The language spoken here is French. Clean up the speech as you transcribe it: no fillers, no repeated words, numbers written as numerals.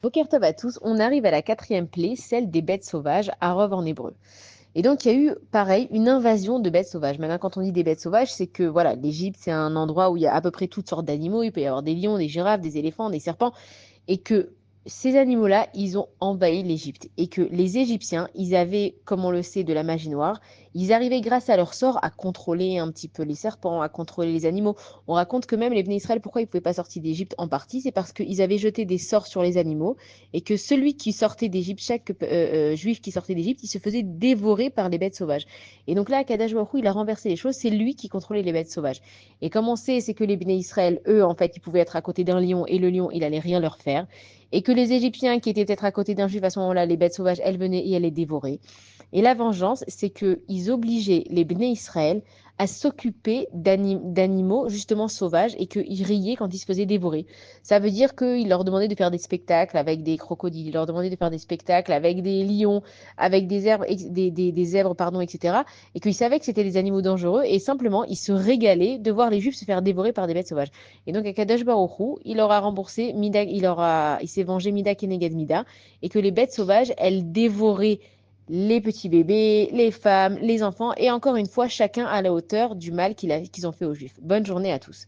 Boker Tov à tous, on arrive à la quatrième plaie, celle des bêtes sauvages, Arov en hébreu. Et donc il y a eu, pareil, une invasion de bêtes sauvages. Maintenant, quand on dit des bêtes sauvages, c'est que voilà, l'Égypte, c'est un endroit où il y a à peu près toutes sortes d'animaux. Il peut y avoir des lions, des girafes, des éléphants, des serpents et que ces animaux-là, ils ont envahi l'Égypte et que les Égyptiens, ils avaient, comme on le sait, de la magie noire. Ils arrivaient grâce à leur sort à contrôler un petit peu les serpents, à contrôler les animaux. On raconte que même les Bnei Israël, pourquoi ils ne pouvaient pas sortir d'Égypte en partie, c'est parce qu'ils avaient jeté des sorts sur les animaux et que celui qui sortait d'Égypte, chaque juif qui sortait d'Égypte, il se faisait dévorer par les bêtes sauvages. Et donc là, Kadash Baruch Hu, il a renversé les choses, c'est lui qui contrôlait les bêtes sauvages. Et comme on sait, c'est que les Bnei Israël, eux, en fait, ils pouvaient être à côté d'un lion et le lion, il allait rien leur faire. Et que les Égyptiens qui étaient peut-être à côté d'un juif à ce moment-là, les bêtes sauvages, elles venaient et elles les dévoraient. Et la vengeance, c'est qu'ils obligeaient les Bnei Israël à s'occuper d'animaux justement sauvages et qu'ils riaient quand ils se faisaient dévorer. Ça veut dire qu'ils leur demandaient de faire des spectacles avec des crocodiles, ils leur demandaient de faire des spectacles avec des lions, avec des zèbres, des zèbres, pardon, etc. Et qu'ils savaient que c'était des animaux dangereux et simplement ils se régalaient de voir les juifs se faire dévorer par des bêtes sauvages. Et donc, Akadosh Baruch Hu, il aura remboursé Mida, il s'est vengé Mida Keneged Mida, et que les bêtes sauvages, elles dévoraient les petits bébés, les femmes, les enfants, et encore une fois, chacun à la hauteur du mal qu'ils ont fait aux Juifs. Bonne journée à tous.